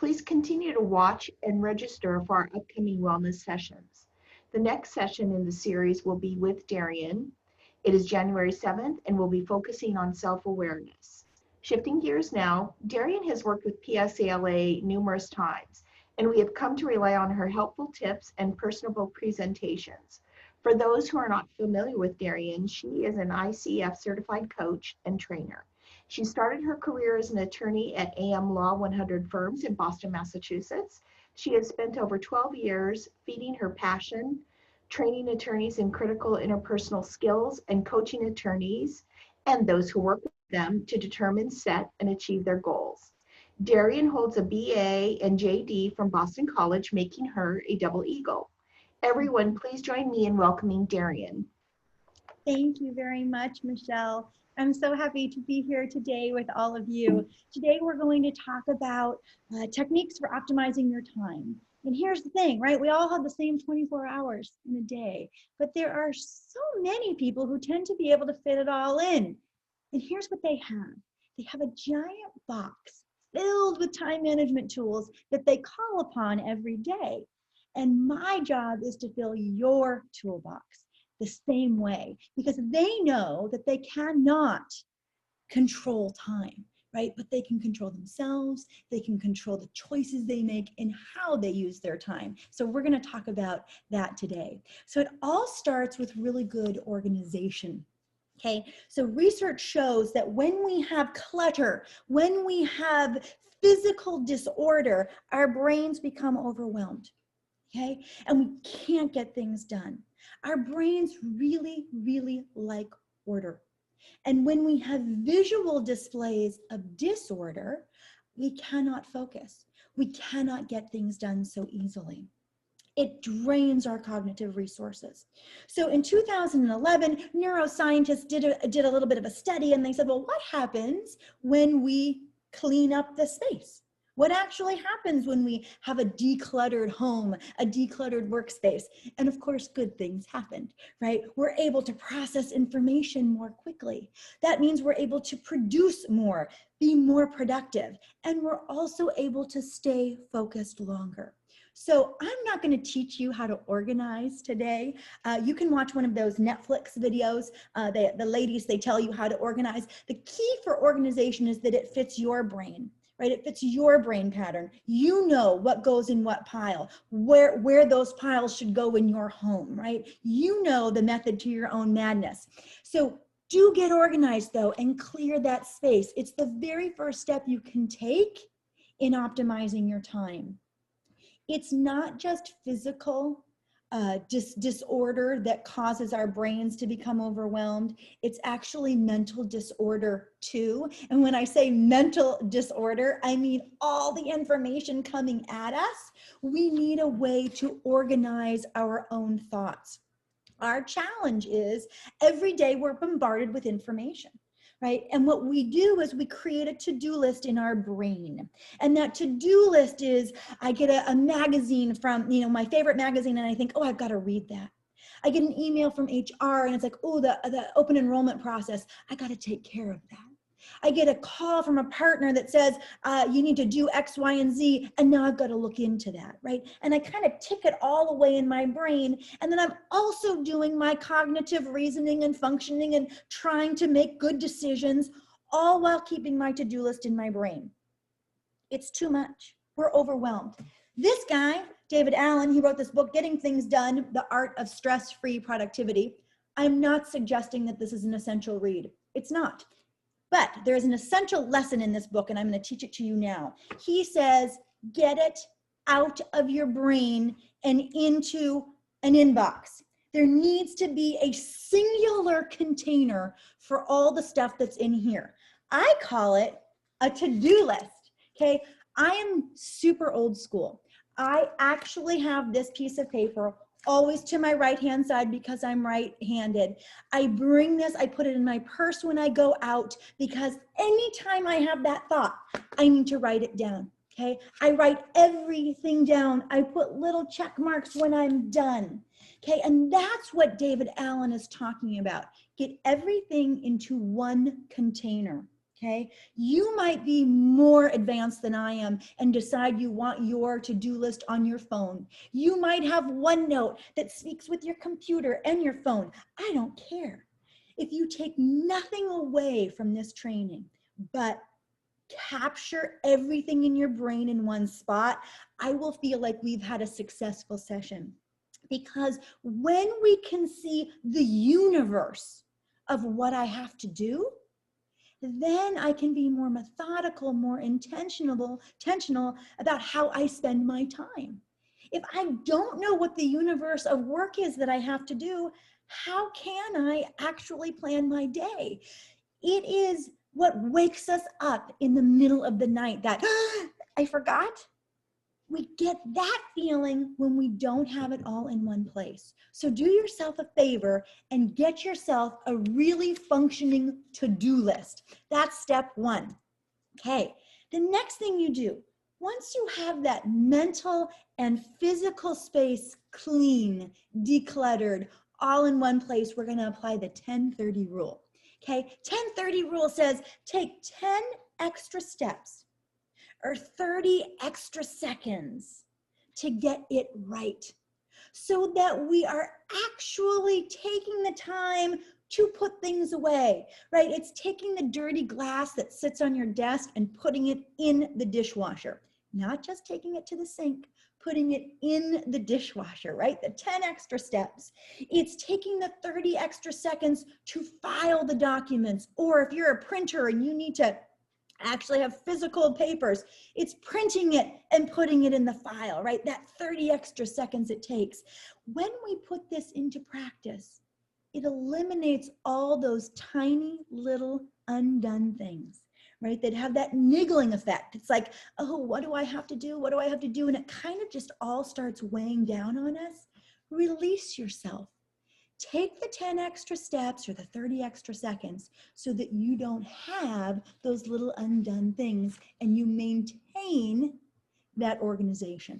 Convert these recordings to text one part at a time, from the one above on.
Please continue to watch and register for our upcoming wellness sessions. The next session in the series will be with Darian. It is January 7th and we'll be focusing on self-awareness. Shifting gears now, Darian has worked with PSALA numerous times, and we have come to rely on her helpful tips and personable presentations. For those who are not familiar with Darian, she is an ICF certified coach and trainer. She started her career as an attorney at AM Law 100 firms in Boston, Massachusetts. She has spent over 12 years feeding her passion, training attorneys in critical interpersonal skills, and coaching attorneys and those who work with them to determine, set, and achieve their goals. Darian holds a BA and JD from Boston College, making her a double eagle. Everyone, please join me in welcoming Darian. Thank you very much, Michelle. I'm so happy to be here today with all of you. Today we're going to talk about techniques for optimizing your time. And here's the thing, right? We all have the same 24 hours in a day, but there are so many people who tend to be able to fit it all in. And here's what they have. They have a giant box filled with time management tools that they call upon every day. And my job is to fill your toolbox the same way, because they know that they cannot control time, right? But they can control themselves, they can control the choices they make and how they use their time. So we're going to talk about that today. So it all starts with really good organization. Okay, so research shows that when we have clutter, when we have physical disorder, our brains become overwhelmed. Okay, and we can't get things done. Our brains really, really like order. And when we have visual displays of disorder, we cannot focus. We cannot get things done so easily. It drains our cognitive resources. So in 2011, neuroscientists did a little bit of a study, and they said, well, what happens when we clean up the space? What actually happens when we have a decluttered home, a decluttered workspace? And of course, good things happened, right? We're able to process information more quickly. That means we're able to produce more, be more productive, and we're also able to stay focused longer. So I'm not going to teach you how to organize today. You can watch one of those Netflix videos. The ladies, they tell you how to organize. The key for organization is that it fits your brain. Right? It fits your brain pattern. You know what goes in what pile, where those piles should go in your home, right? You know the method to your own madness. So do get organized though and clear that space. It's the very first step you can take in optimizing your time. It's not just physical disorder that causes our brains to become overwhelmed. It's actually mental disorder too. And when I say mental disorder, I mean all the information coming at us. We need a way to organize our own thoughts. Our challenge is every day we're bombarded with information. Right? And what we do is we create a to-do list in our brain. And that to-do list is, I get a magazine from, my favorite magazine, and I think, oh, I've got to read that. I get an email from HR and it's like, oh, the open enrollment process, I got to take care of that. I get a call from a partner that says, you need to do X, Y, and Z, and now I've got to look into that, right? And I kind of tick it all away in my brain, and then I'm also doing my cognitive reasoning and functioning and trying to make good decisions, all while keeping my to-do list in my brain. It's too much. We're overwhelmed. This guy, David Allen, he wrote this book, Getting Things Done, The Art of Stress-Free Productivity. I'm not suggesting that this is an essential read. It's not. But there is an essential lesson in this book, and I'm going to teach it to you now. He says, get it out of your brain and into an inbox. There needs to be a singular container for all the stuff that's in here. I call it a to-do list, okay? I am super old school. I actually have this piece of paper always to my right-hand side because I'm right-handed. I bring this, I put it in my purse when I go out because anytime I have that thought, I need to write it down, okay? I write everything down. I put little check marks when I'm done, okay? And that's what David Allen is talking about. Get everything into one container, Okay, you might be more advanced than I am and decide you want your to-do list on your phone. You might have OneNote that speaks with your computer and your phone. I don't care. If you take nothing away from this training, but capture everything in your brain in one spot, I will feel like we've had a successful session. Because when we can see the universe of what I have to do, then I can be more methodical, more intentional about how I spend my time. If I don't know what the universe of work is that I have to do, how can I actually plan my day? It is what wakes us up in the middle of the night that I forgot. We get that feeling when we don't have it all in one place. So do yourself a favor and get yourself a really functioning to-do list. That's step one. Okay, the next thing you do, once you have that mental and physical space clean, decluttered, all in one place, we're going to apply the 10-30 rule. Okay, 10-30 rule says take 10 extra steps or 30 extra seconds to get it right, so that we are actually taking the time to put things away, right? It's taking the dirty glass that sits on your desk and putting it in the dishwasher, not just taking it to the sink, putting it in the dishwasher, right? The 10 extra steps. It's taking the 30 extra seconds to file the documents, or if you're a printer and you need to actually have physical papers, it's printing it and putting it in the file, right? That 30 extra seconds it takes. When we put this into practice, it eliminates all those tiny little undone things, right? That have that niggling effect. It's like, oh, what do I have to do? What do I have to do? And it kind of just all starts weighing down on us. Release yourself. Take the 10 extra steps or the 30 extra seconds so that you don't have those little undone things and you maintain that organization.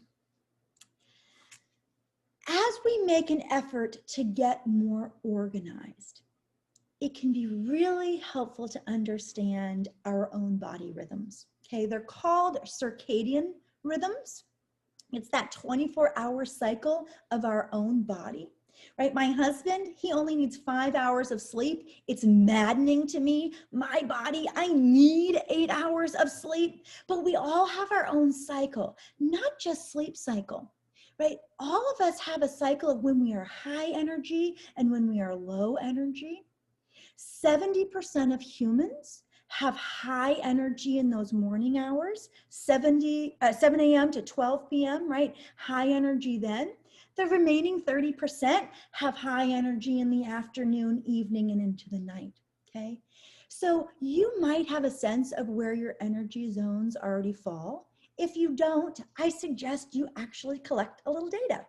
As we make an effort to get more organized, it can be really helpful to understand our own body rhythms. Okay, they're called circadian rhythms. It's that 24-hour cycle of our own body. Right? My husband, he only needs 5 hours of sleep. It's maddening to me. My body, I need 8 hours of sleep, but we all have our own cycle, not just sleep cycle, right? All of us have a cycle of when we are high energy and when we are low energy. 70% of humans have high energy in those morning hours, 7 a.m. to 12 p.m., right? High energy then. The remaining 30% have high energy in the afternoon, evening, and into the night, okay? So you might have a sense of where your energy zones already fall. If you don't, I suggest you actually collect a little data.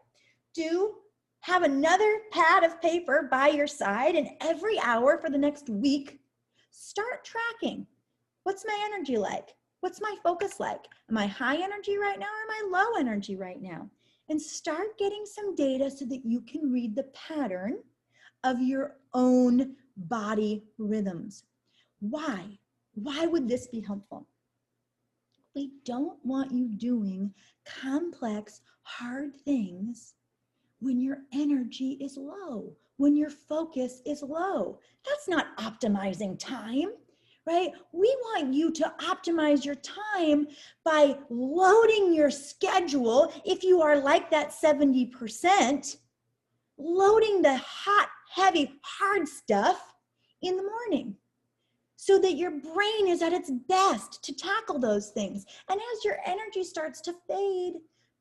Do have another pad of paper by your side, and every hour for the next week, start tracking. What's my energy like? What's my focus like? Am I high energy right now or am I low energy right now? And start getting some data so that you can read the pattern of your own body rhythms. Why? Why would this be helpful? We don't want you doing complex, hard things when your energy is low, when your focus is low. That's not optimizing time, right? We want you to optimize your time by loading your schedule. If you are like that 70%, loading the hot, heavy, hard stuff in the morning so that your brain is at its best to tackle those things. And as your energy starts to fade,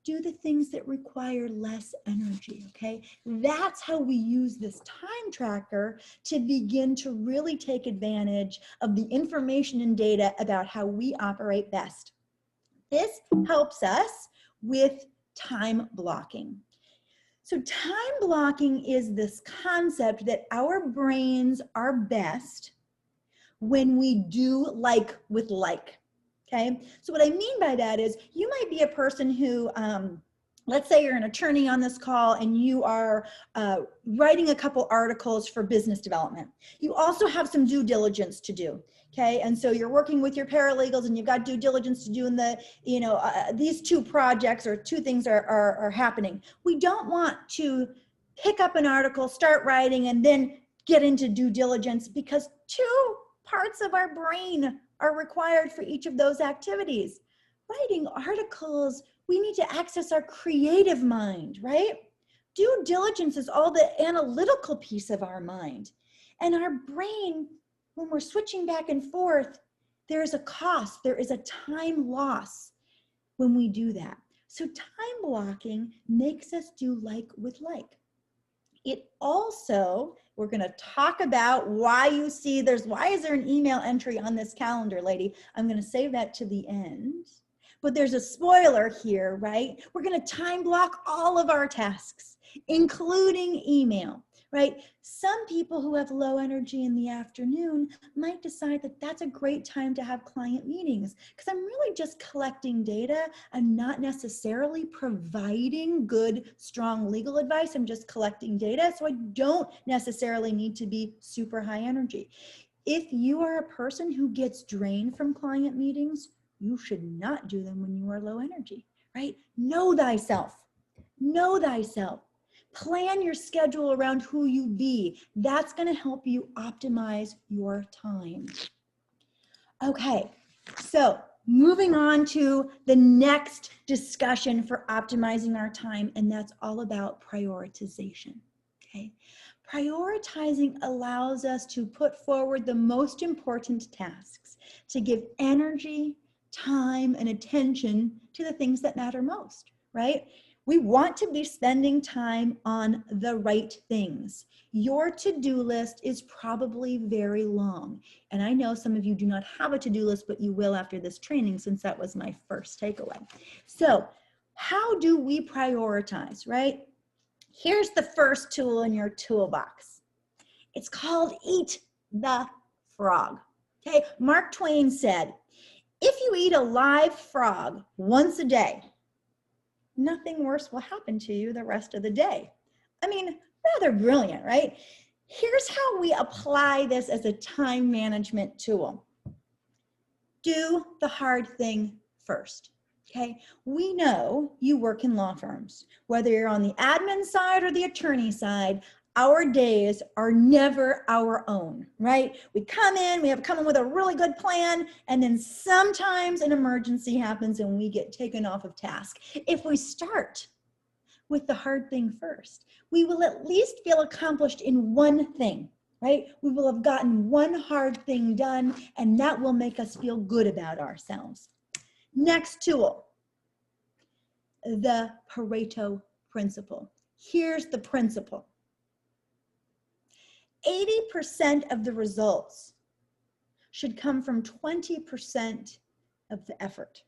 do the things that require less energy, okay? That's how we use this time tracker to begin to really take advantage of the information and data about how we operate best. This helps us with time blocking. So time blocking is this concept that our brains are best when we do like with like. Okay, so what I mean by that is you might be a person who let's say you're an attorney on this call and you are writing a couple articles for business development. You also have some due diligence to do, okay? And so you're working with your paralegals and you've got due diligence to do in the, these two projects or two things are happening. We don't want to pick up an article, start writing, and then get into due diligence, because two parts of our brain are required for each of those activities. Writing articles, we need to access our creative mind, right? Due diligence is all the analytical piece of our mind. And our brain, when we're switching back and forth, there's a cost, there is a time loss when we do that. So time blocking makes us do like with like. It also, we're going to talk about why you see why is there an email entry on this calendar, lady? I'm going to save that to the end. But there's a spoiler here, right? We're going to time block all of our tasks, including email, right? Some people who have low energy in the afternoon might decide that that's a great time to have client meetings, because I'm really just collecting data. I'm not necessarily providing good, strong legal advice. I'm just collecting data. So I don't necessarily need to be super high energy. If you are a person who gets drained from client meetings, you should not do them when you are low energy, right? Know thyself. Know thyself. Plan your schedule around who you be. That's going to help you optimize your time. Okay, so moving on to the next discussion for optimizing our time, and that's all about prioritization. Okay, prioritizing allows us to put forward the most important tasks, to give energy, time, and attention to the things that matter most, right? We want to be spending time on the right things. Your to-do list is probably very long. And I know some of you do not have a to-do list, but you will after this training, since that was my first takeaway. So how do we prioritize, right? Here's the first tool in your toolbox. It's called Eat the Frog. Okay, Mark Twain said, if you eat a live frog once a day, nothing worse will happen to you the rest of the day. I mean, rather brilliant, right? Here's how we apply this as a time management tool. Do the hard thing first, okay? We know you work in law firms. Whether you're on the admin side or the attorney side, our days are never our own, right? We come in, we have come in with a really good plan, and then sometimes an emergency happens and we get taken off of task. If we start with the hard thing first, we will at least feel accomplished in one thing, right? We will have gotten one hard thing done, and that will make us feel good about ourselves. Next tool, the Pareto principle. Here's the principle. 80% of the results should come from 20% of the effort.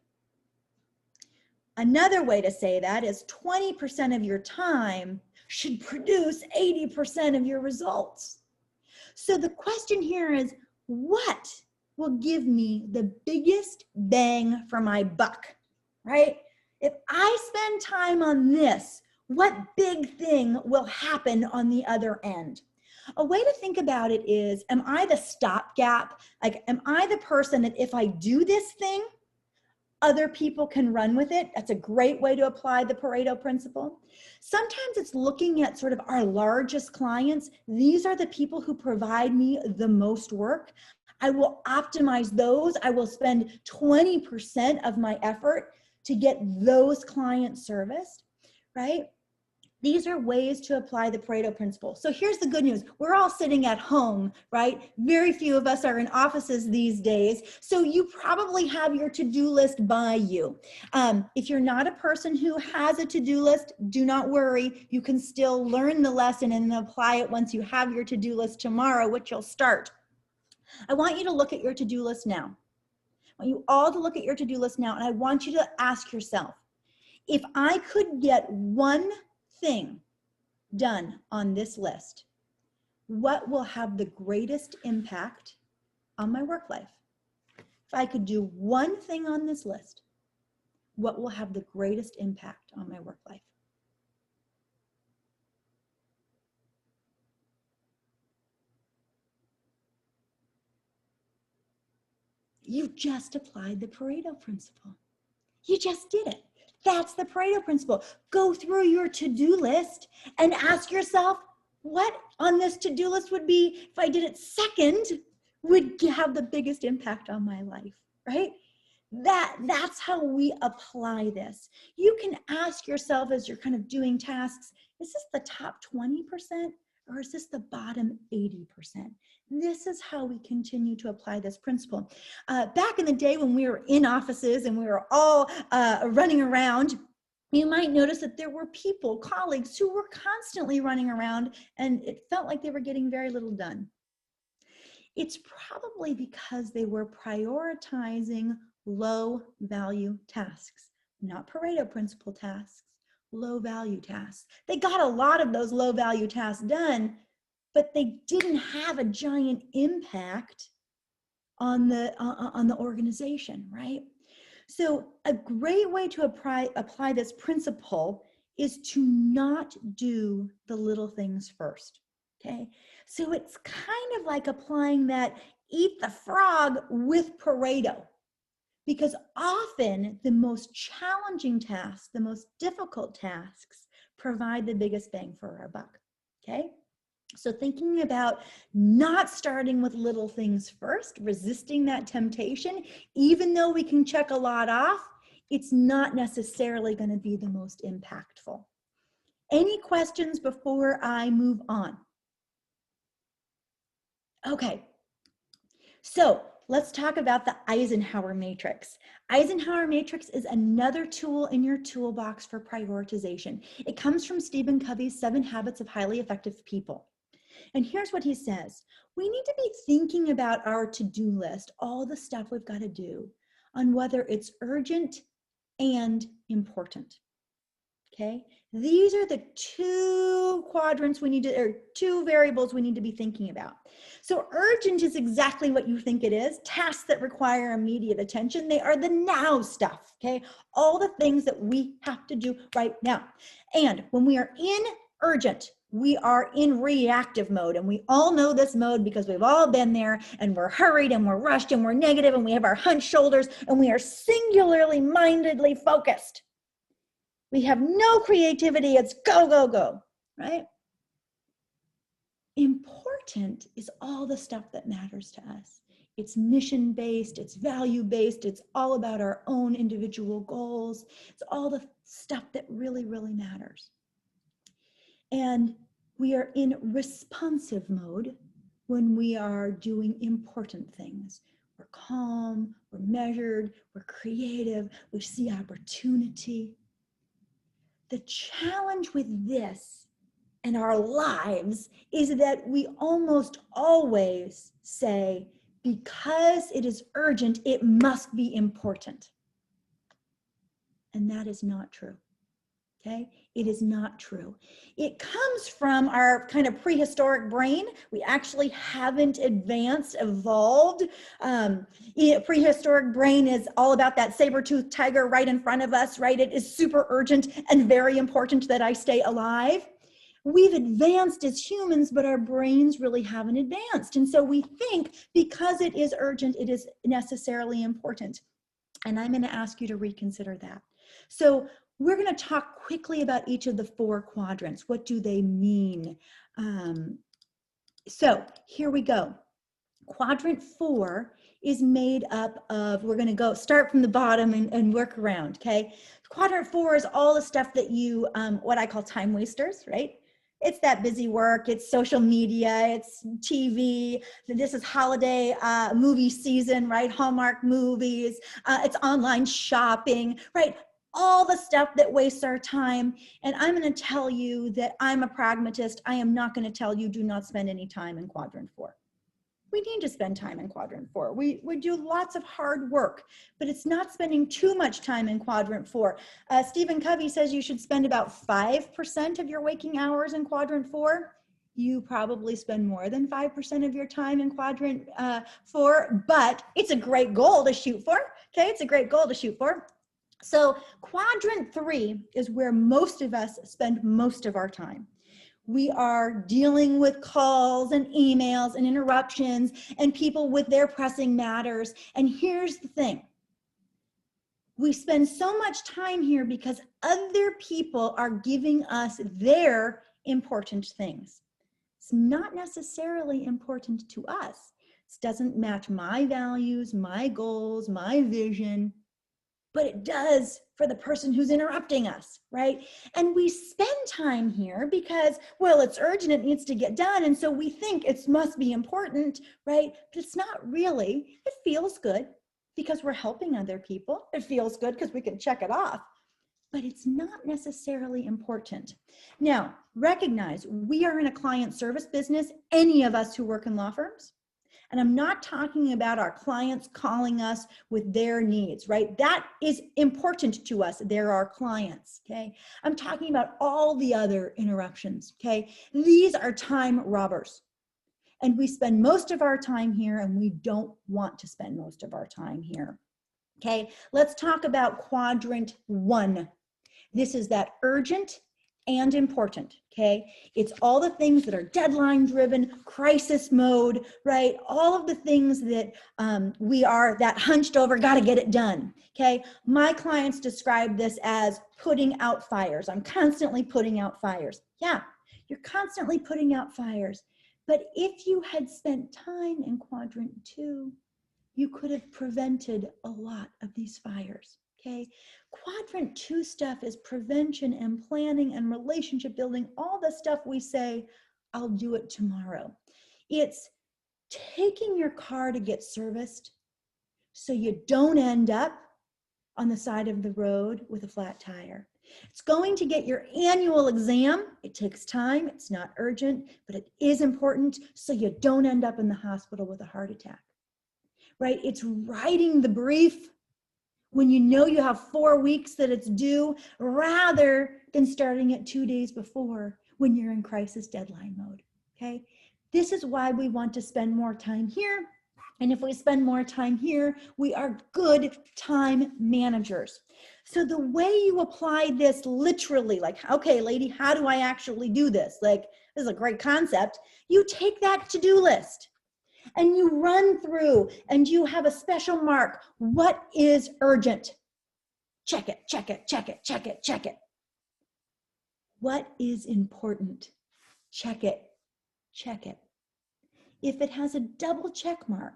Another way to say that is 20% of your time should produce 80% of your results. So the question here is, what will give me the biggest bang for my buck, right? If I spend time on this, what big thing will happen on the other end? A way to think about it is, am I the stopgap? Like, am I the person that if I do this thing, other people can run with it? That's a great way to apply the Pareto principle. Sometimes it's looking at sort of our largest clients. These are the people who provide me the most work. I will optimize those. I will spend 20% of my effort to get those clients serviced, right? These are ways to apply the Pareto principle. So here's the good news. We're all sitting at home, right? Very few of us are in offices these days. So you probably have your to-do list by you. If you're not a person who has a to-do list, do not worry. You can still learn the lesson and apply it once you have your to-do list tomorrow, which you'll start. I want you to look at your to-do list now. I want you all to look at your to-do list now, and I want you to ask yourself, if I could get one thing done on this list, what will have the greatest impact on my work life? If I could do one thing on this list, what will have the greatest impact on my work life? You just applied the Pareto principle. You just did it. That's the Pareto principle. Go through your to-do list and ask yourself, what on this to-do list would be, if I did it second, would have the biggest impact on my life, right? That's how we apply this. You can ask yourself as you're kind of doing tasks, is this the top 20% or is this the bottom 80%? This is how we continue to apply this principle. Back in the day when we were in offices and we were all running around, you might notice that there were people, colleagues, who were constantly running around and it felt like they were getting very little done. It's probably because they were prioritizing low value tasks, not Pareto principle tasks, low value tasks. They got a lot of those low value tasks done, but they didn't have a giant impact on the organization, right? So a great way to apply this principle is to not do the little things first, okay? So it's kind of like applying that eat the frog with Pareto, because often the most challenging tasks, the most difficult tasks provide the biggest bang for our buck, okay? So thinking about not starting with little things first, resisting that temptation, even though we can check a lot off, it's not necessarily going to be the most impactful. Any questions before I move on? Okay, so let's talk about the Eisenhower matrix. Eisenhower matrix is another tool in your toolbox for prioritization. It comes from Stephen Covey's 7 Habits of Highly Effective People. And here's what he says. We need to be thinking about our to-do list, all the stuff we've got to do, on whether it's urgent and important. Okay? These are the 2 quadrants we need to, or 2 variables we need to be thinking about. So urgent is exactly what you think it is. Tasks that require immediate attention. They are the now stuff, okay? All the things that we have to do right now. And when we are in urgent, we are in reactive mode, and we all know this mode because we've all been there, and we're hurried and we're rushed and we're negative and we have our hunched shoulders and we are singularly mindedly focused. We have no creativity. It's go, go, go, right? Important is all the stuff that matters to us. It's mission-based, it's value-based, it's all about our own individual goals. It's all the stuff that really, really matters. And we are in responsive mode when we are doing important things. We're calm, we're measured, we're creative, we see opportunity. The challenge with this and our lives is that we almost always say, because it is urgent, it must be important. And that is not true. Okay, it is not true. It comes from our kind of prehistoric brain. We actually haven't evolved. Prehistoric brain is all about that saber-toothed tiger right in front of us, right? It is super urgent and very important that I stay alive. We've advanced as humans, but our brains really haven't advanced. And so we think because it is urgent, it is necessarily important. And I'm going to ask you to reconsider that. So we're going to talk quickly about each of the 4 quadrants. What do they mean? So here we go. Quadrant 4 is made up of, we're going to start from the bottom and work around, okay? Quadrant 4 is all the stuff that you, what I call time wasters, right? It's that busy work, it's social media, it's TV, this is holiday movie season, right? Hallmark movies, it's online shopping, right? All the stuff that wastes our time. And I'm going to tell you that I'm a pragmatist. I am not going to tell you do not spend any time in quadrant 4. We need to spend time in quadrant 4. We do lots of hard work, but it's not spending too much time in quadrant 4. Stephen Covey says you should spend about 5% of your waking hours in quadrant 4. You probably spend more than 5% of your time in quadrant 4, but it's a great goal to shoot for. Okay, it's a great goal to shoot for. So quadrant 3 is where most of us spend most of our time. We are dealing with calls and emails and interruptions and people with their pressing matters. And here's the thing. We spend so much time here because other people are giving us their important things. It's not necessarily important to us. This doesn't match my values, my goals, my vision, but it does for the person who's interrupting us, right? And we spend time here because, well, it's urgent, it needs to get done. And so we think it must be important, right? But it's not really. It feels good because we're helping other people. It feels good because we can check it off, but it's not necessarily important. Now, recognize we are in a client service business, any of us who work in law firms. And I'm not talking about our clients calling us with their needs, right? That is important to us. They're our clients, okay? I'm talking about all the other interruptions, okay? These are time robbers. And we spend most of our time here, and we don't want to spend most of our time here, okay? Let's talk about quadrant 1. This is that urgent and important, okay? It's all the things that are deadline driven, crisis mode, right? All of the things that we are that hunched over, got to get it done, okay? My clients describe this as putting out fires. I'm constantly putting out fires. Yeah, you're constantly putting out fires. But if you had spent time in quadrant 2, you could have prevented a lot of these fires. Okay, quadrant 2 stuff is prevention and planning and relationship building, all the stuff we say, I'll do it tomorrow. It's taking your car to get serviced so you don't end up on the side of the road with a flat tire. It's going to get your annual exam. It takes time, it's not urgent, but it is important so you don't end up in the hospital with a heart attack, right? It's writing the brief when you know you have 4 weeks that it's due, rather than starting it 2 days before when you're in crisis deadline mode, okay? This is why we want to spend more time here. And if we spend more time here, we are good time managers. So the way you apply this literally, like, okay, lady, how do I actually do this? Like, this is a great concept. You take that to-do list and you run through and you have a special mark. What is urgent? Check it, check it, check it, check it, check it. What is important? Check it, check it. If it has a double check mark,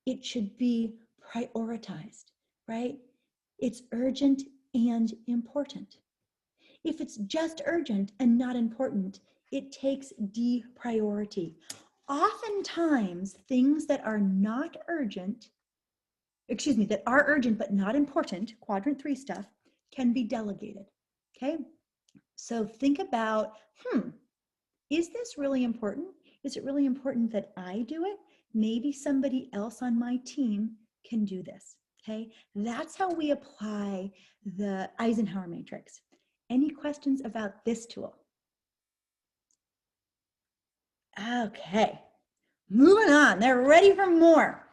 it should be prioritized, right? It's urgent and important. If it's just urgent and not important, it takes D-priority. Oftentimes, things that are not urgent, that are urgent but not important, quadrant 3 stuff, can be delegated, okay? So think about, is this really important? Is it really important that I do it? Maybe somebody else on my team can do this, okay? That's how we apply the Eisenhower matrix. Any questions about this tool? Okay, moving on. They're ready for more.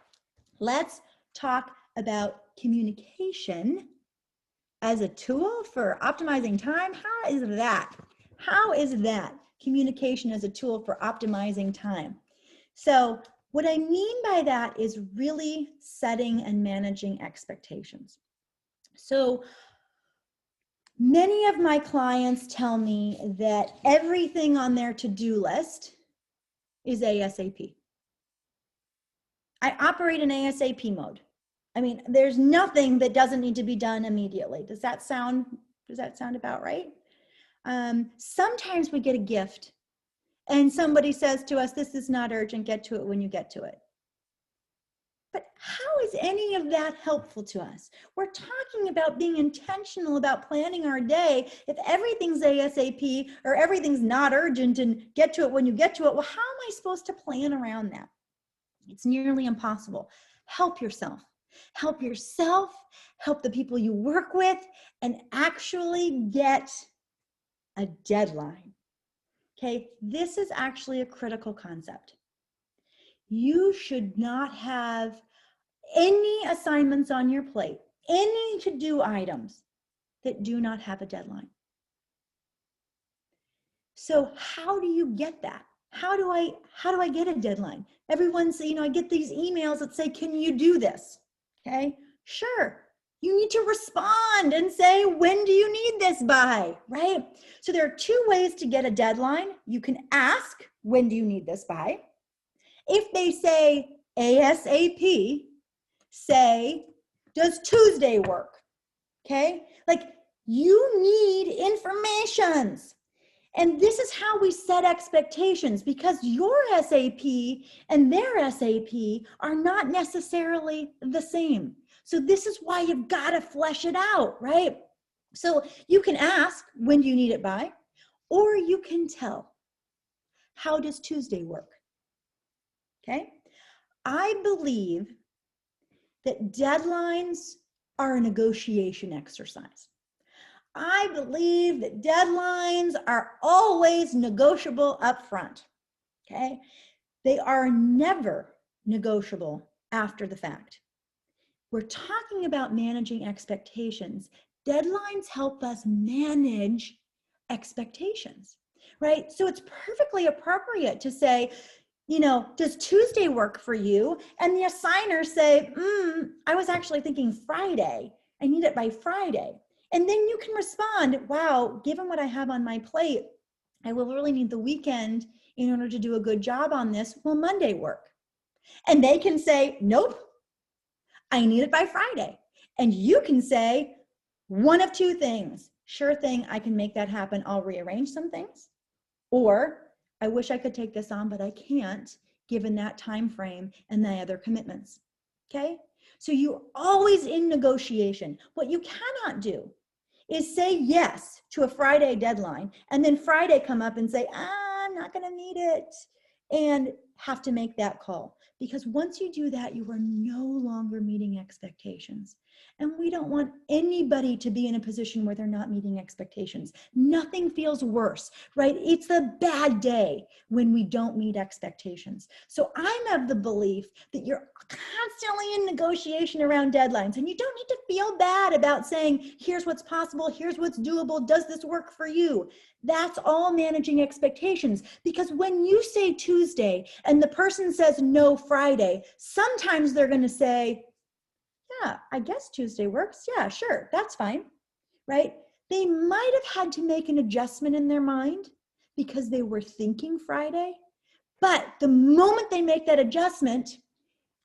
Let's talk about communication as a tool for optimizing time. How is that? How is that? Communication as a tool for optimizing time. So what I mean by that is really setting and managing expectations. So many of my clients tell me that everything on their to-do list is ASAP. I operate in ASAP mode. I mean, there's nothing that doesn't need to be done immediately. Does that sound about right? Sometimes we get a gift and somebody says to us, this is not urgent, get to it when you get to it. But how is any of that helpful to us? We're talking about being intentional about planning our day. If everything's ASAP or everything's not urgent and get to it when you get to it, well, how am I supposed to plan around that? It's nearly impossible. Help yourself. Help yourself, help the people you work with, and actually get a deadline. Okay, this is actually a critical concept. You should not have any assignments on your plate, any to-do items that do not have a deadline. So how do you get that? How do I get a deadline? Everyone's, I get these emails that say, can you do this? Okay, sure. You need to respond and say, when do you need this by, right? So there are two ways to get a deadline. You can ask, when do you need this by? If they say ASAP, say, does Tuesday work? Okay, like you need informations. And this is how we set expectations, because your SAP and their SAP are not necessarily the same. So this is why you've got to flesh it out, right? So you can ask, when do you need it by? Or you can tell, how does Tuesday work? Okay? I believe that deadlines are a negotiation exercise. I believe that deadlines are always negotiable up front, okay? They are never negotiable after the fact. We're talking about managing expectations. Deadlines help us manage expectations, right? So it's perfectly appropriate to say, does Tuesday work for you? And the assigner say, I was actually thinking Friday. I need it by Friday. And then you can respond, wow, given what I have on my plate, I will really need the weekend in order to do a good job on this. Will Monday work? And they can say, nope, I need it by Friday. And you can say one of two things. Sure thing, I can make that happen. I'll rearrange some things. Or I wish I could take this on, but I can't, given that time frame and the other commitments. Okay? So you're always in negotiation. What you cannot do is say yes to a Friday deadline and then Friday come up and say, I'm not going to meet it, and have to make that call. Because once you do that, you are no longer meeting expectations. And we don't want anybody to be in a position where they're not meeting expectations. Nothing feels worse, right? It's a bad day when we don't meet expectations. So I'm of the belief that you're constantly in negotiation around deadlines, and you don't need to feel bad about saying, here's what's possible, here's what's doable, does this work for you? That's all managing expectations, because when you say Tuesday and the person says no Friday, sometimes they're going to say, yeah, I guess Tuesday works. Yeah, sure, that's fine, right? They might have had to make an adjustment in their mind because they were thinking Friday, but the moment they make that adjustment,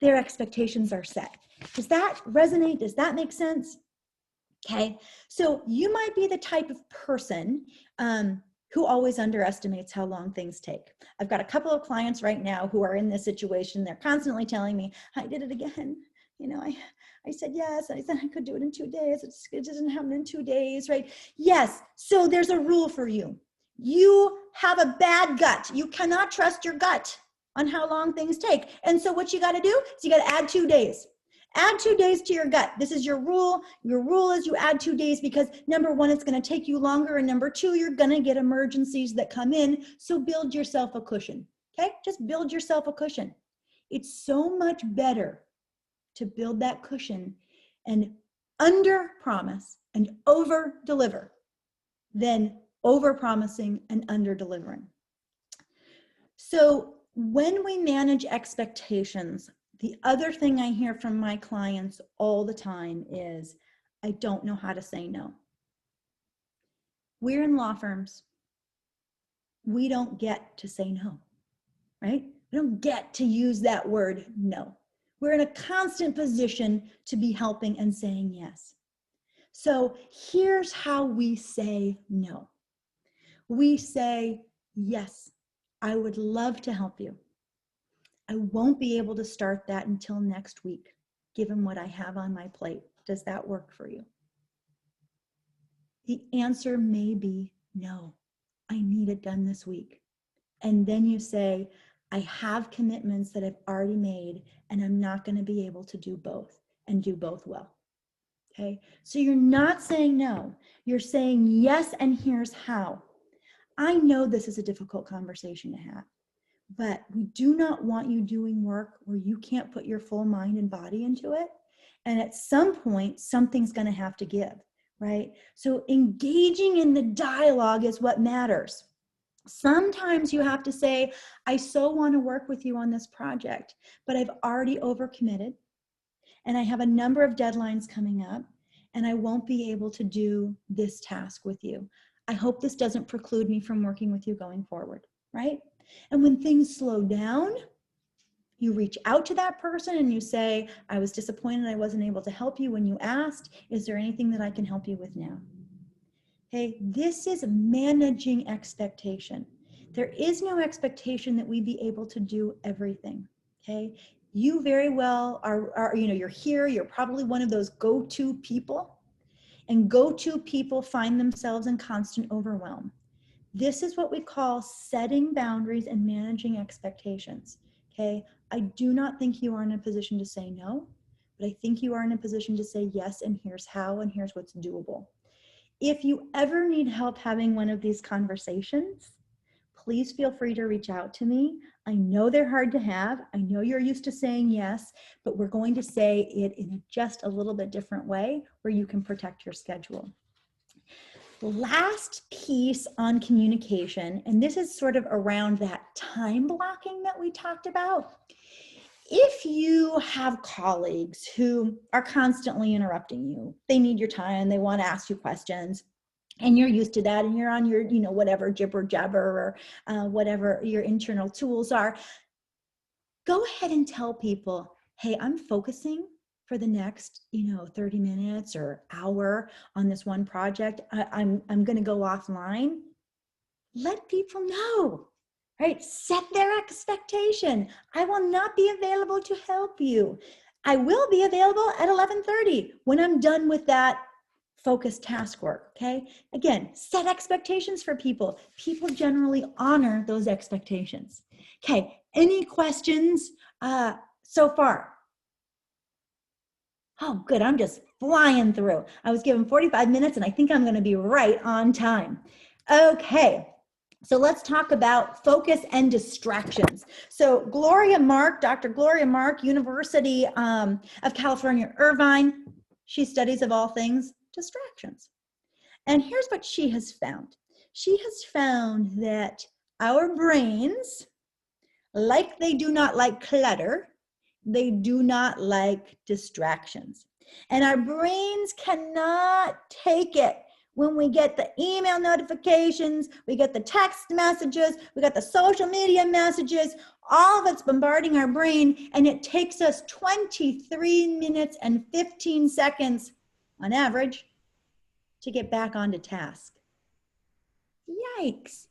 their expectations are set. Does that resonate? Does that make sense? Okay, so you might be the type of person who always underestimates how long things take. I've got a couple of clients right now who are in this situation. They're constantly telling me, I did it again. I said yes, I said I could do it in 2 days. It doesn't happen in 2 days, right? Yes, so there's a rule for you. You have a bad gut. You cannot trust your gut on how long things take. And so what you got to do is you got to add 2 days. Add 2 days to your gut. This is your rule. Your rule is you add 2 days because number one, it's going to take you longer. And number two, you're going to get emergencies that come in. So build yourself a cushion. Okay? Just build yourself a cushion. It's so much better to build that cushion and under promise and over deliver than over promising and under delivering. So when we manage expectations, the other thing I hear from my clients all the time is, I don't know how to say no. We're in law firms. We don't get to say no, right? We don't get to use that word no. We're in a constant position to be helping and saying yes. So here's how we say no. We say, yes, I would love to help you. I won't be able to start that until next week, given what I have on my plate. Does that work for you? The answer may be no, I need it done this week. And then you say, I have commitments that I've already made, and I'm not going to be able to do both and do both well. Okay, so you're not saying no, you're saying yes, and here's how. I know this is a difficult conversation to have, but we do not want you doing work where you can't put your full mind and body into it. And at some point, something's going to have to give, right? So engaging in the dialogue is what matters. Sometimes you have to say, I so want to work with you on this project, but I've already overcommitted and I have a number of deadlines coming up and I won't be able to do this task with you. I hope this doesn't preclude me from working with you going forward, right? And when things slow down, you reach out to that person and you say, I was disappointed I wasn't able to help you when you asked. Is there anything that I can help you with now? Okay, this is managing expectation. There is no expectation that we be able to do everything. Okay, you very well are you're here, you're probably one of those go-to people, and go-to people find themselves in constant overwhelm. This is what we call setting boundaries and managing expectations. Okay, I do not think you are in a position to say no, but I think you are in a position to say yes, and here's how, and here's what's doable. If you ever need help having one of these conversations, please feel free to reach out to me. I know they're hard to have. I know you're used to saying yes, but we're going to say it in just a little bit different way where you can protect your schedule. The last piece on communication, and this is sort of around that time blocking that we talked about. If you have colleagues who are constantly interrupting you, they need your time, they want to ask you questions, and you're used to that, and you're on your, whatever jibber jabber or whatever your internal tools are, go ahead and tell people, hey, I'm focusing for the next, 30 minutes or hour on this one project. I'm going to go offline. Let people know. Right? Set their expectation. I will not be available to help you. I will be available at 11:30 when I'm done with that focused task work, okay? Again, set expectations for people. People generally honor those expectations. Okay, any questions so far? Oh, good, I'm just flying through. I was given 45 minutes and I think I'm gonna be right on time. Okay. So let's talk about focus and distractions. So Dr. Gloria Mark, University of California, Irvine, she studies of all things distractions. And here's what she has found. She has found that our brains, like they do not like clutter, they do not like distractions. And our brains cannot take it when we get the email notifications, we get the text messages, we got the social media messages, all of it's bombarding our brain, and it takes us 23 minutes and 15 seconds on average to get back onto task. Yikes.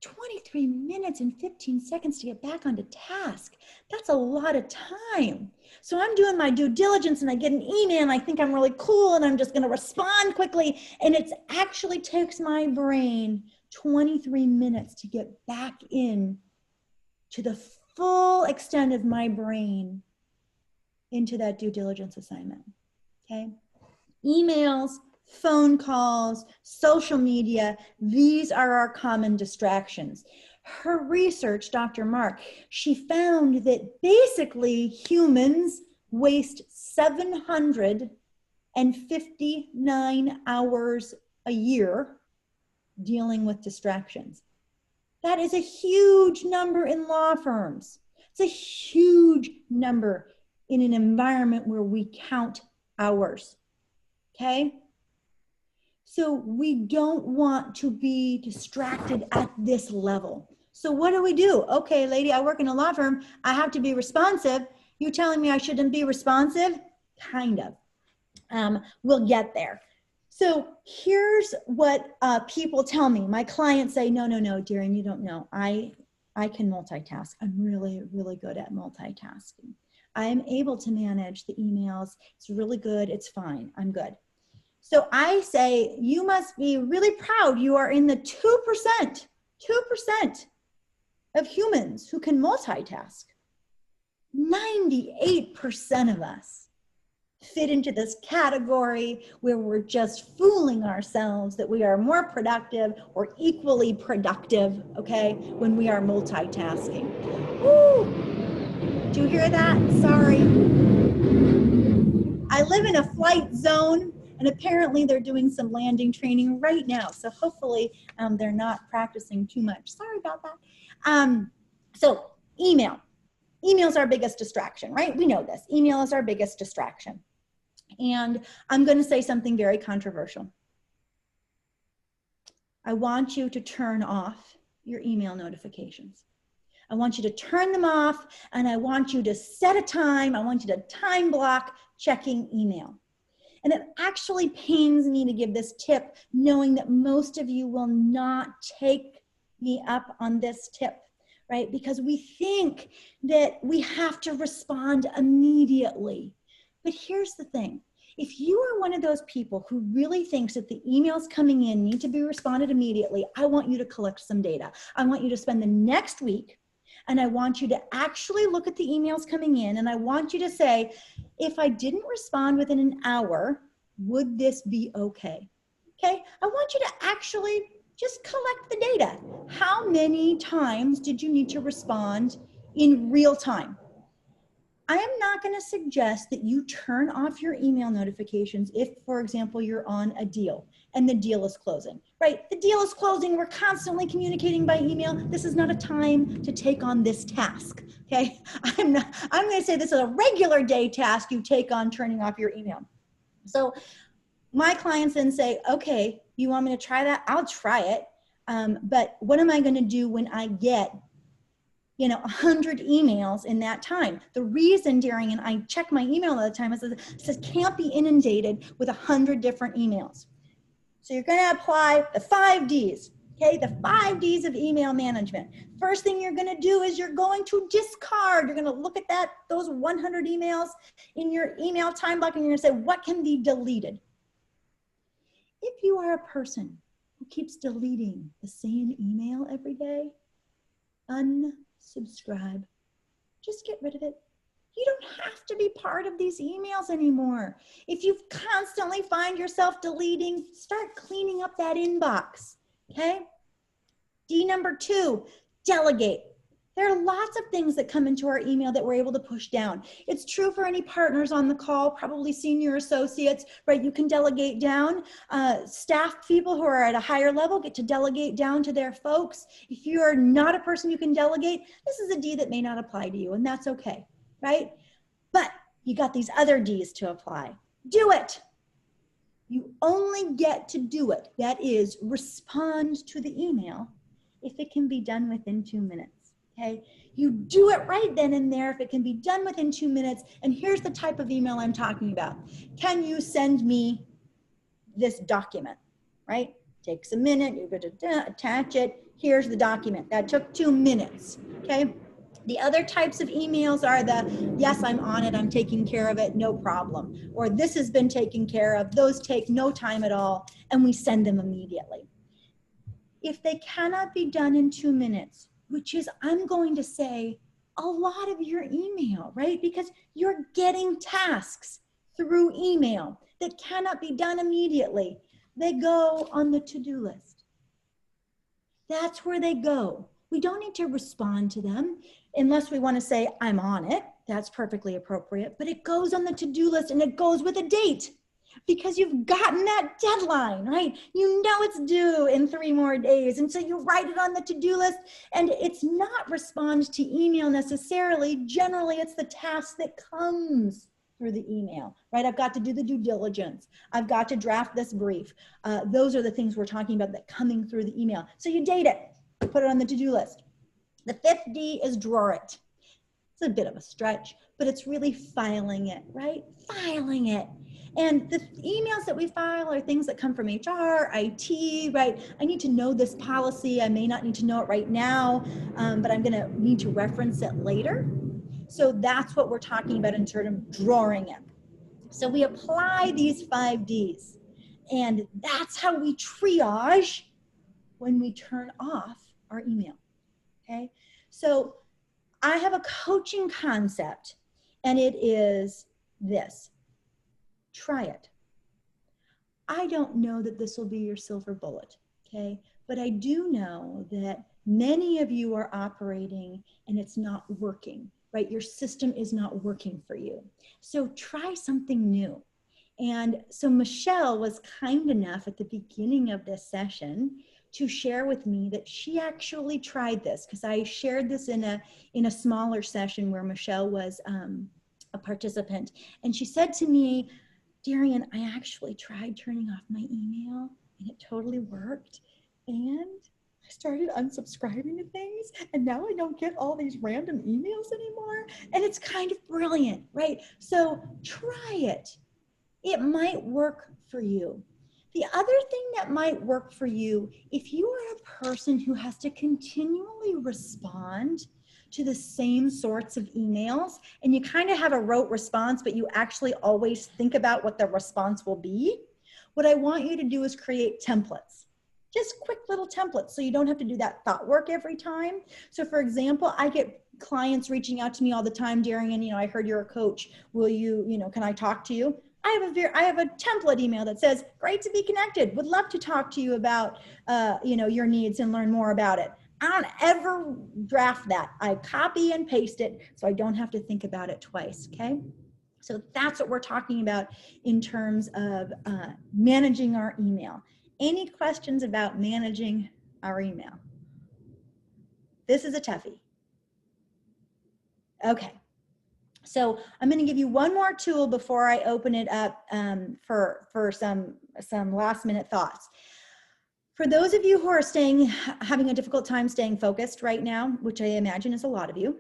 23 minutes and 15 seconds to get back onto task. That's a lot of time. So I'm doing my due diligence and I get an email and I think I'm really cool and I'm just going to respond quickly. And it actually takes my brain 23 minutes to get back in to the full extent of my brain into that due diligence assignment. Okay. Emails, phone calls, social media, these are our common distractions. Her research, Dr. Mark, she found that basically humans waste 759 hours a year dealing with distractions. That is a huge number in law firms. It's a huge number in an environment where we count hours. Okay? So we don't want to be distracted at this level. So what do? Okay, lady, I work in a law firm. I have to be responsive. You telling me I shouldn't be responsive? Kind of. We'll get there. So here's what people tell me. My clients say, no, Darren, you don't know. I can multitask. I'm really, really good at multitasking. I am able to manage the emails. It's really good. It's fine. I'm good. So I say, you must be really proud you are in the 2% of humans who can multitask. 98% of us fit into this category where we're just fooling ourselves that we are more productive or equally productive, okay, when we are multitasking. Woo! Do you hear that? Sorry. I live in a flight zone And apparently they're doing some landing training right now. So hopefully they're not practicing too much. Sorry about that. So email. Email is our biggest distraction, right? We know this. Email is our biggest distraction. And I'm going to say something very controversial. I want you to turn off your email notifications. I want you to turn them off, and I want you to set a time. I want you to time block checking email. And it actually pains me to give this tip, knowing that most of you will not take me up on this tip, right? Because we think that we have to respond immediately. But here's the thing. If you are one of those people who really thinks that the emails coming in need to be responded immediately, I want you to collect some data. I want you to spend the next week, and I want you to actually look at the emails coming in, and I want you to say, if I didn't respond within an hour, would this be okay? Okay, I want you to actually just collect the data. How many times did you need to respond in real time? I am not going to suggest that you turn off your email notifications if, for example, you're on a deal and the deal is closing, right? The deal is closing. We're constantly communicating by email. This is not a time to take on this task, okay? I'm going to say this is a regular day task you take on turning off your email. So my clients then say, okay, you want me to try that? I'll try it. But what am I going to do when I get 100 emails in that time? The reason, Darian, I check my email all the time is it says can't be inundated with 100 different emails. So you're going to apply the 5 Ds, okay? The 5 Ds of email management. First thing you're going to do is you're going to discard. You're going to look at those 100 emails in your email time block, and you're going to say, what can be deleted? If you are a person who keeps deleting the same email every day, unsubscribe. Just get rid of it. You don't have to be part of these emails anymore. If you constantly find yourself deleting, start cleaning up that inbox, okay? D number 2, delegate. There are lots of things that come into our email that we're able to push down. It's true for any partners on the call, probably senior associates, right? You can delegate down. Staff people who are at a higher level get to delegate down to their folks. If you're not a person you can delegate, this is a D that may not apply to you, and that's okay, right? But you got these other Ds to apply. Do it. You only get to do it. That is, respond to the email if it can be done within 2 minutes. Okay, you do it right then and there if it can be done within 2 minutes. And here's the type of email I'm talking about. Can you send me this document, right? Takes a minute, you're going to attach it. Here's the document. That took 2 minutes, okay? The other types of emails are the, yes, I'm on it, I'm taking care of it, no problem. Or this has been taken care of. Those take no time at all, and we send them immediately. If they cannot be done in 2 minutes, which is, I'm going to say, a lot of your email, right? Because you're getting tasks through email that cannot be done immediately. They go on the to-do list. That's where they go. We don't need to respond to them unless we want to say, I'm on it. That's perfectly appropriate. But it goes on the to-do list, and it goes with a date, because you've gotten that deadline, right? You know it's due in 3 more days. And so you write it on the to-do list, and it's not respond to email necessarily. Generally, it's the task that comes through the email, right? I've got to do the due diligence. I've got to draft this brief. Those are the things we're talking about that coming through the email. So you date it, put it on the to-do list. The 5th D is drawer it. It's a bit of a stretch, but it's really filing it, right? Filing it. And the emails that we file are things that come from HR, IT, right? I need to know this policy. I may not need to know it right now, but I'm gonna need to reference it later. So that's what we're talking about in terms of drawing it. So we apply these 5 Ds, and that's how we triage when we turn off our email, okay? So I have a coaching concept, and it is this. Try it. I don't know that this will be your silver bullet, okay? But I do know that many of you are operating and it's not working, right? Your system is not working for you. So try something new. And so Michelle was kind enough at the beginning of this session to share with me that she actually tried this, because I shared this in a smaller session where Michelle was a participant. And she said to me, Darian, I actually tried turning off my email and it totally worked. And I started unsubscribing to things, and now I don't get all these random emails anymore. And it's kind of brilliant, right? So try it. It might work for you. The other thing that might work for you, if you are a person who has to continually respond to the same sorts of emails, and you kind of have a rote response, but you actually always think about what the response will be, what I want you to do is create templates. Just quick little templates so you don't have to do that thought work every time. So for example, I get clients reaching out to me all the time, Darian, I heard you're a coach. Will you, can I talk to you? I have a template email that says, great to be connected. Would love to talk to you about, your needs and learn more about it. I don't ever draft that. I copy and paste it so I don't have to think about it twice, okay? So that's what we're talking about in terms of managing our email. Any questions about managing our email? This is a toughie. Okay. So I'm going to give you one more tool before I open it up for some last minute thoughts. For those of you who are having a difficult time staying focused right now, which I imagine is a lot of you,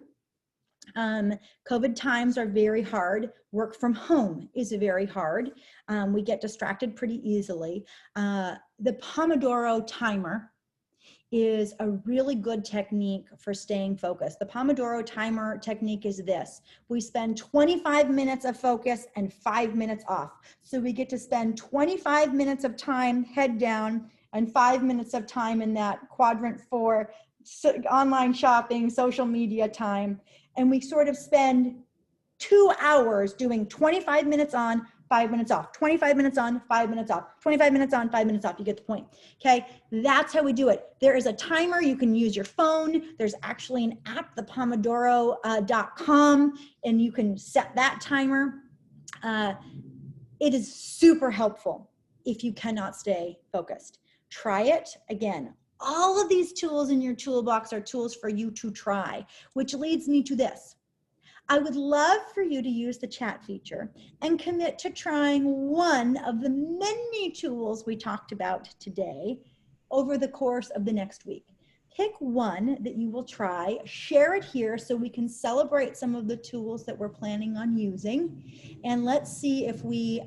COVID times are very hard. Work from home is very hard. We get distracted pretty easily. The Pomodoro timer is a really good technique for staying focused. The Pomodoro timer technique is this. We spend 25 minutes of focus and 5 minutes off. So we get to spend 25 minutes of time head down and 5 minutes of time in that quadrant 4, online shopping, social media time. And we sort of spend 2 hours doing 25 minutes on, 5 minutes off, 25 minutes on, 5 minutes off, 25 minutes on, 5 minutes off. You get the point. Okay. That's how we do it. There is a timer. You can use your phone. There's actually an app, thepomodoro.com, and you can set that timer. It is super helpful if you cannot stay focused. Try it. Again, all of these tools in your toolbox are tools for you to try, which leads me to this. I would love for you to use the chat feature and commit to trying one of the many tools we talked about today over the course of the next week. Pick one that you will try, share it here so we can celebrate some of the tools that we're planning on using, and let's see if we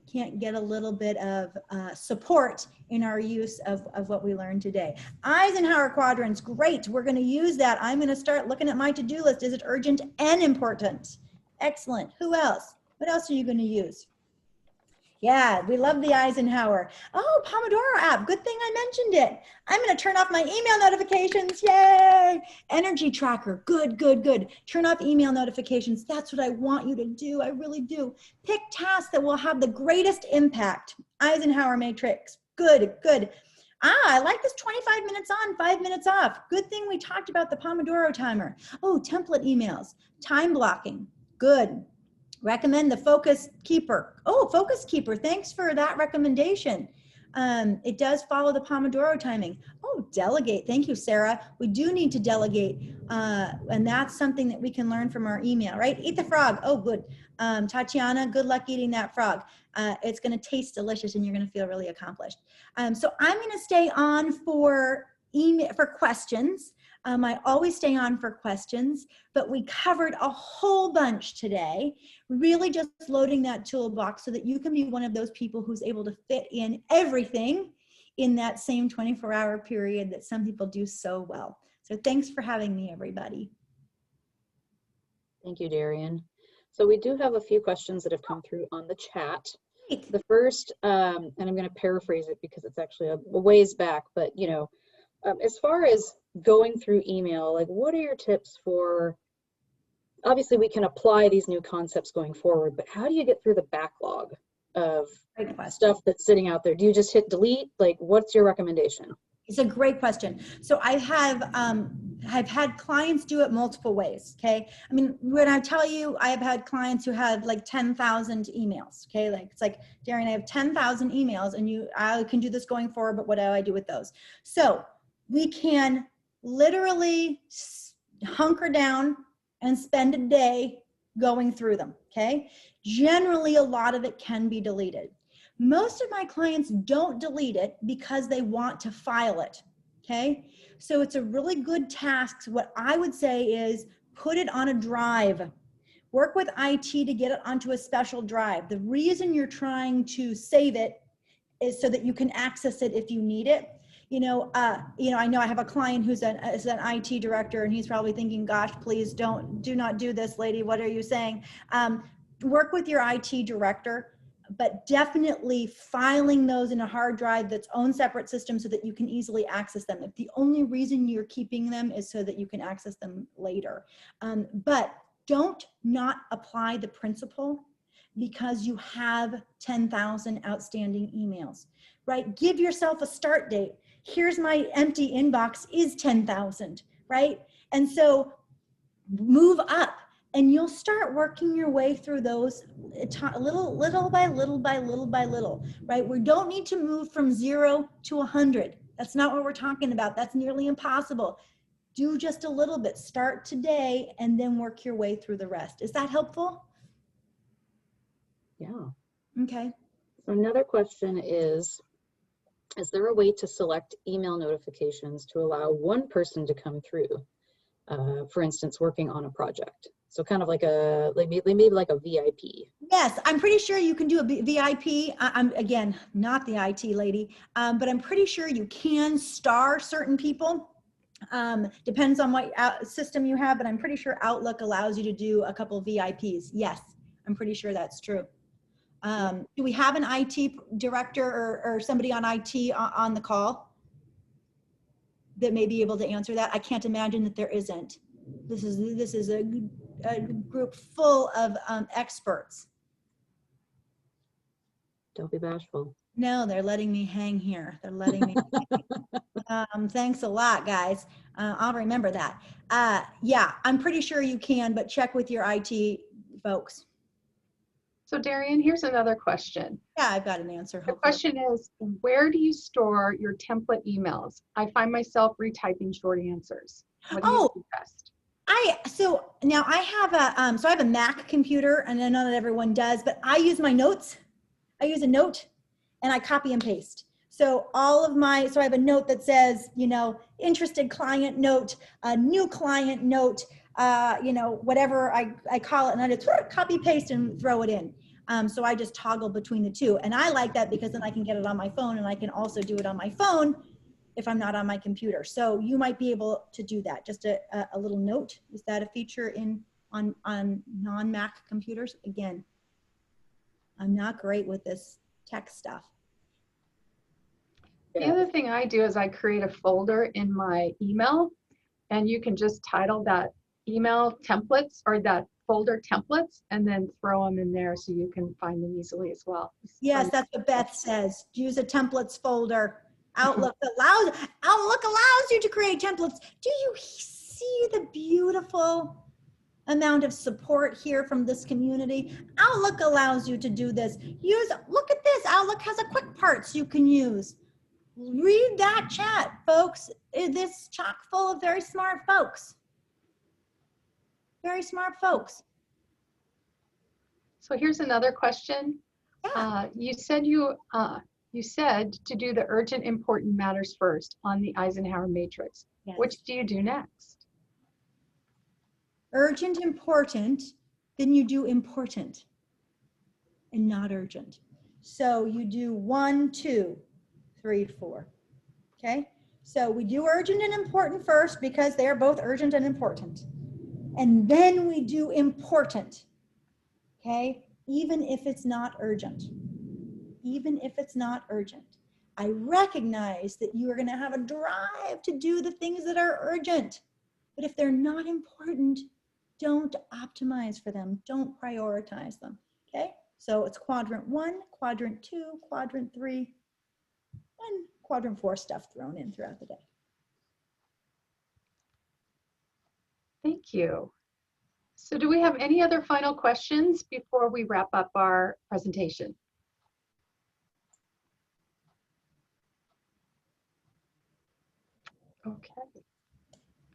can't get a little bit of support in our use of what we learned today. Eisenhower quadrants, great. We're going to use that. I'm going to start looking at my to-do list. Is it urgent and important? Excellent. Who else? What else are you going to use? Yeah, we love the Eisenhower. Oh, Pomodoro app. Good thing I mentioned it. I'm going to turn off my email notifications. Yay. Energy tracker. Good, good, good. Turn off email notifications. That's what I want you to do. I really do. Pick tasks that will have the greatest impact. Eisenhower matrix. Good, good. I like this 25 minutes on, 5 minutes off. Good thing we talked about the Pomodoro timer. Oh, template emails. Time blocking. Good. Recommend the Focus Keeper. Oh, Focus Keeper, thanks for that recommendation. It does follow the Pomodoro timing. Oh, delegate. Thank you, Sarah. We do need to delegate, and that's something that we can learn from our email, right? Eat the frog. Oh, good. Tatiana, good luck eating that frog. It's going to taste delicious, and you're going to feel really accomplished. So I'm going to stay on for questions. I always stay on for questions, but we covered a whole bunch today, really just loading that toolbox so that you can be one of those people who's able to fit in everything in that same 24-hour period that some people do so well. So thanks for having me, everybody. Thank you, Darian. So we do have a few questions that have come through on the chat. Great. The first, and I'm going to paraphrase it because it's actually a ways back, but as far as going through email, like what are your tips for, obviously we can apply these new concepts going forward, but how do you get through the backlog of stuff that's sitting out there? Do you just hit delete? Like, what's your recommendation? It's a great question. So I have I've had clients do it multiple ways, okay? I mean, when I tell you, I have had clients who had like 10,000 emails, okay? Like, it's like, Darren, I have 10,000 emails and I can do this going forward, but what do I do with those? So we can literally hunker down and spend a day going through them, okay? Generally, a lot of it can be deleted. Most of my clients don't delete it because they want to file it, okay? So it's a really good task. What I would say is put it on a drive. Work with IT to get it onto a special drive. The reason you're trying to save it is so that you can access it if you need it. I know I have a client who's an IT director, and he's probably thinking, gosh, please do not do this, lady. What are you saying? Work with your IT director, but definitely filing those in a hard drive that's own separate system so that you can easily access them. If the only reason you're keeping them is so that you can access them later. But don't not apply the principle because you have 10,000 outstanding emails, right? Give yourself a start date. Here's my empty inbox is 10,000, right? And so move up and you'll start working your way through those little by little, right? We don't need to move from 0 to 100. That's not what we're talking about. That's nearly impossible. Do just a little bit. Start today and then work your way through the rest. Is that helpful? Yeah. Okay. So another question is there a way to select email notifications to allow one person to come through? For instance, working on a project. So kind of like maybe like a VIP. Yes, I'm pretty sure you can do a VIP. I'm, again, not the IT lady, but I'm pretty sure you can star certain people. Depends on what system you have, but I'm pretty sure Outlook allows you to do a couple of VIPs. Yes, I'm pretty sure that's true. Do we have an IT director or somebody on IT on the call that may be able to answer that? I can't imagine that there isn't. This is a group full of experts. Don't be bashful. No, they're letting me hang here. They're letting me hang. Thanks a lot, guys. I'll remember that. Yeah, I'm pretty sure you can, but check with your IT folks. So Darian, here's another question. Yeah, I've got an answer. The question is, where do you store your template emails? I find myself retyping short answers. What do you suggest? So now I have I have a Mac computer, and I know not everyone does, but I use my notes. I use a note and I copy and paste. So I have a note that says, interested client note, a new client note, whatever I call it, and I just copy paste and throw it in. So I just toggle between the two. And I like that because then I can get it on my phone, and I can also do it on my phone if I'm not on my computer. So you might be able to do that. Just a little note. Is that a feature on non-Mac computers? Again, I'm not great with this tech stuff. The other thing I do is I create a folder in my email, and you can just title that email templates or that folder templates and then throw them in there so you can find them easily as well. Yes, that's what Beth says. Use a templates folder. Outlook allows you to create templates. Do you see the beautiful amount of support here from this community? Outlook allows you to do this. Look at this. Outlook has a quick parts you can use. Read that chat, folks. This is chock full of very smart folks. Very smart folks. So here's another question. Yeah. You said to do the urgent important matters first on the Eisenhower matrix. Yes. Which do you do next? Urgent, important, then you do important and not urgent. So you do 1, 2, 3, 4. Okay? So we do urgent and important first because they are both urgent and important. And then we do important. Okay? Even if it's not urgent. Even if it's not urgent. I recognize that you are going to have a drive to do the things that are urgent. But if they're not important, don't optimize for them. Don't prioritize them. Okay? So it's quadrant 1, quadrant 2, quadrant 3, and quadrant 4 stuff thrown in throughout the day. Thank you. So do we have any other final questions before we wrap up our presentation? Okay.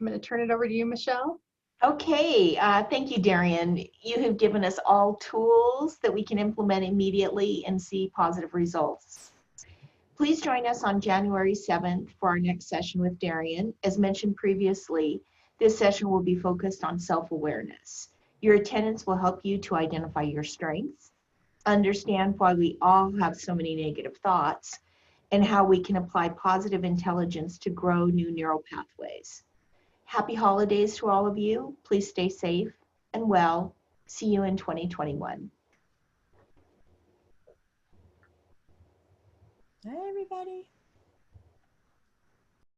I'm going to turn it over to you, Michelle. Okay, thank you, Darian. You have given us all tools that we can implement immediately and see positive results. Please join us on January 7th for our next session with Darian. As mentioned previously, this session will be focused on self-awareness. Your attendance will help you to identify your strengths, understand why we all have so many negative thoughts, and how we can apply positive intelligence to grow new neural pathways. Happy holidays to all of you. Please stay safe and well. See you in 2021. Hi, everybody.